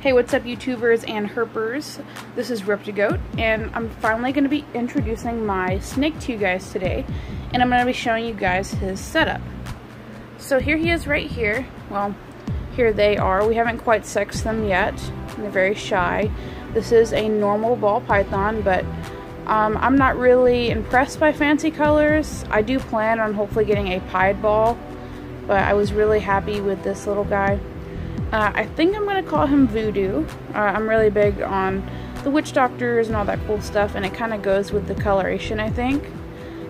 Hey, what's up YouTubers and herpers? This is Rip2Goat, and I'm finally going to be introducing my snake to you guys today, and I'm going to be showing you guys his setup. So here he is right here. Well, here they are. We haven't quite sexed them yet, and they're very shy. This is a normal ball python, but I'm not really impressed by fancy colors. I do plan on hopefully getting a pied ball, but I was really happy with this little guy. I think I'm going to call him Voodoo. I'm really big on the witch doctors and all that cool stuff, and it kind of goes with the coloration, I think.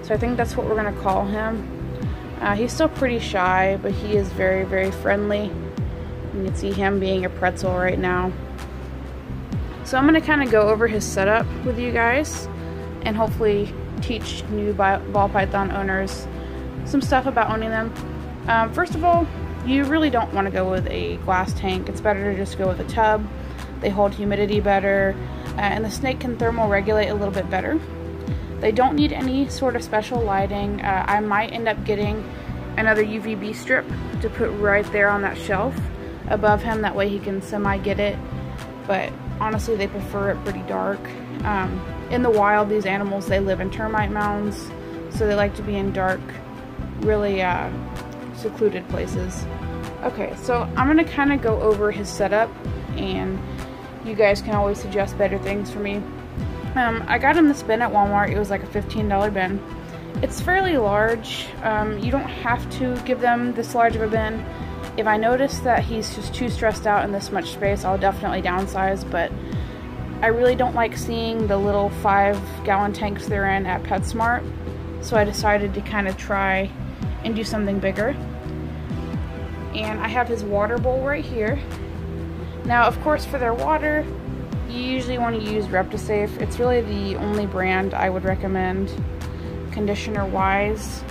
So I think that's what we're going to call him. He's still pretty shy, but he is very, very friendly. You can see him being a pretzel right now. So I'm going to kind of go over his setup with you guys and hopefully teach new ball python owners some stuff about owning them. First of all, you really don't want to go with a glass tank. It's better to just go with a tub. They hold humidity better, and the snake can thermal regulate a little bit better. They don't need any sort of special lighting. I might end up getting another UVB strip to put right there on that shelf above him. That way he can semi-get it. But honestly, they prefer it pretty dark. In the wild, these animals, they live in termite mounds, so they like to be in dark, really secluded places. Okay, so I'm gonna kind of go over his setup, and you guys can always suggest better things for me. I got him this bin at Walmart. It was like a $15 bin. It's fairly large. You don't have to give them this large of a bin. If I notice that he's just too stressed out in this much space, I'll definitely downsize, but I really don't like seeing the little 5-gallon tanks they're in at PetSmart, so I decided to kind of try and do something bigger. And I have his water bowl right here. Now, of course, for their water, you usually want to use Reptisafe. It's really the only brand I would recommend conditioner wise.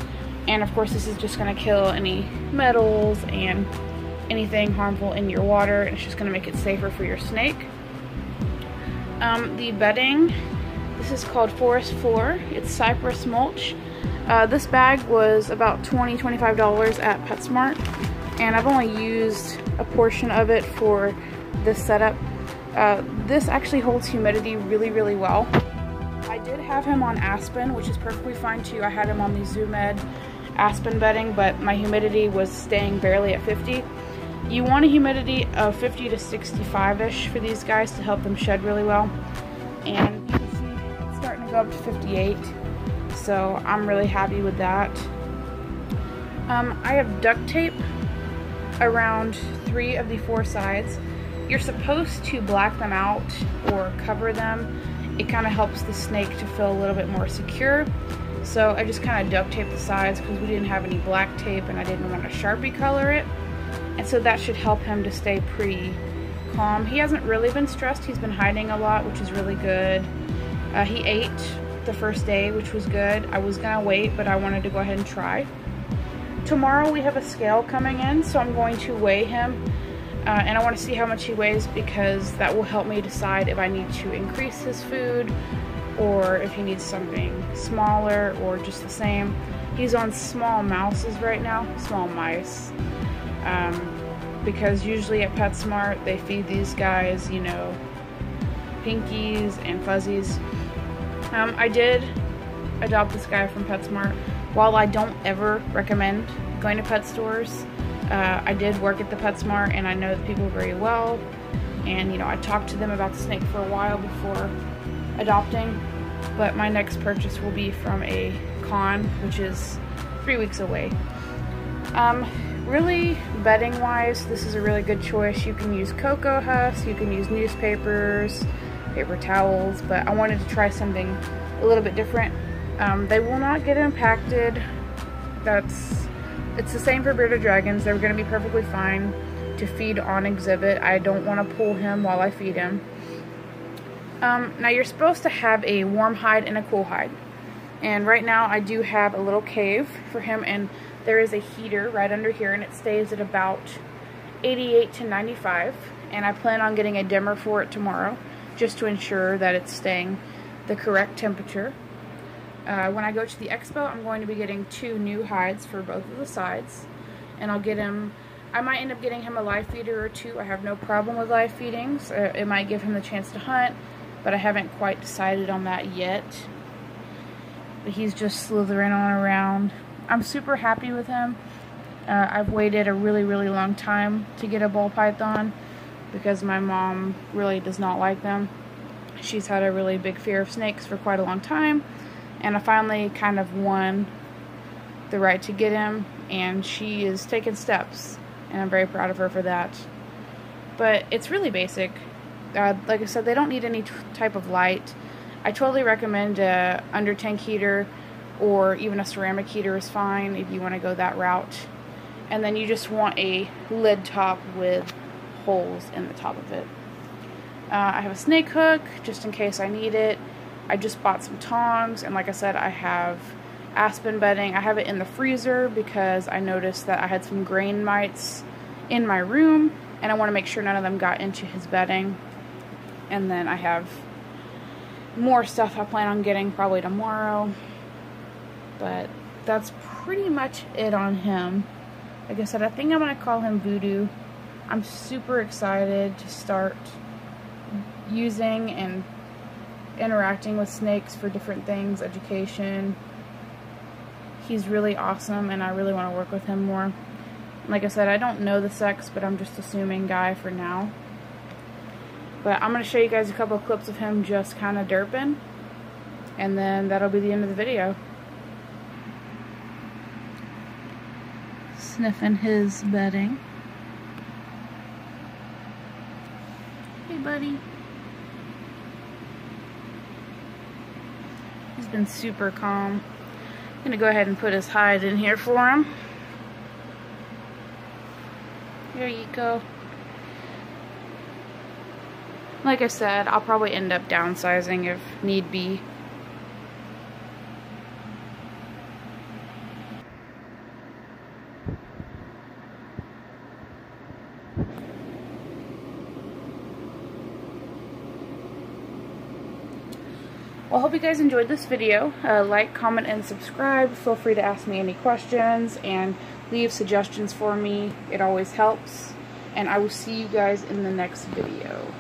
And of course, this is just going to kill any metals and anything harmful in your water, and it's just going to make it safer for your snake. The bedding, this is called Forest Floor. It's cypress mulch. This bag was about $20–25 at PetSmart, and I've only used a portion of it for this setup. This actually holds humidity really, really well. I did have him on aspen, which is perfectly fine too. I had him on the humid aspen bedding, but my humidity was staying barely at 50. You want a humidity of 50 to 65-ish for these guys to help them shed really well. And you can see it's starting to go up to 58. So I'm really happy with that. I have duct tape around 3 of the 4 sides. You're supposed to black them out or cover them. It kind of helps the snake to feel a little bit more secure. So I just kind of duct tape the sides because we didn't have any black tape and I didn't want to Sharpie color it. And so that should help him to stay pretty calm. He hasn't really been stressed. He's been hiding a lot, which is really good. He ate the first day, which was good. I was gonna wait, but I wanted to go ahead and try. Tomorrow we have a scale coming in, so I'm going to weigh him, and I want to see how much he weighs because that will help me decide if I need to increase his food or if he needs something smaller or just the same. He's on small mouses right now, small mice, because usually at PetSmart they feed these guys, you know, pinkies and fuzzies. I did adopt this guy from PetSmart. While I don't ever recommend going to pet stores, I did work at the PetSmart and I know the people very well. And, you know, I talked to them about the snake for a while before adopting. But my next purchase will be from a con, which is 3 weeks away. Really, bedding wise, this is a really good choice. You can use cocoa husk, you can use newspapers, paper towels, but I wanted to try something a little bit different. They will not get impacted. It's the same for bearded dragons. They're going to be perfectly fine to feed on exhibit. I don't want to pull him while I feed him. Now you're supposed to have a warm hide and a cool hide. And right now I do have a little cave for him, and there is a heater right under here, and it stays at about 88 to 95. And I plan on getting a dimmer for it tomorrow, just to ensure that it's staying the correct temperature. When I go to the expo, I'm going to be getting 2 new hides for both of the sides, and I'll get him I might end up getting him a live feeder or two. I have no problem with live feedings. It might give him the chance to hunt, but I haven't quite decided on that yet. But he's just slithering on around. I'm super happy with him. I've waited a really, really long time to get a ball python because my mom really does not like them. She's had a really big fear of snakes for quite a long time, and I finally kind of won the right to get him, and she is taking steps, and I'm very proud of her for that. But it's really basic. Like I said, they don't need any type of light. I totally recommend a under tank heater, or even a ceramic heater is fine if you want to go that route. And then you just want a lid top with holes in the top of it. I have a snake hook just in case I need it. I just bought some tongs, and like I said, I have aspen bedding. I have it in the freezer because I noticed that I had some grain mites in my room, and I want to make sure none of them got into his bedding. And then I have more stuff I plan on getting probably tomorrow. But that's pretty much it on him. Like I said, I think I'm going to call him Voodoo. I'm super excited to start using and interacting with snakes for different things, education. He's really awesome, and I really want to work with him more. Like I said, I don't know the sex, but I'm just assuming guy for now. But I'm going to show you guys a couple of clips of him just kind of derping, and then that'll be the end of the video. Sniffing his bedding. Hey, buddy. He's been super calm. I'm going to go ahead and put his hide in here for him. There you go. Like I said, I'll probably end up downsizing if need be. Well, I hope you guys enjoyed this video. Like, comment, and subscribe. Feel free to ask me any questions and leave suggestions for me. It always helps. And I will see you guys in the next video.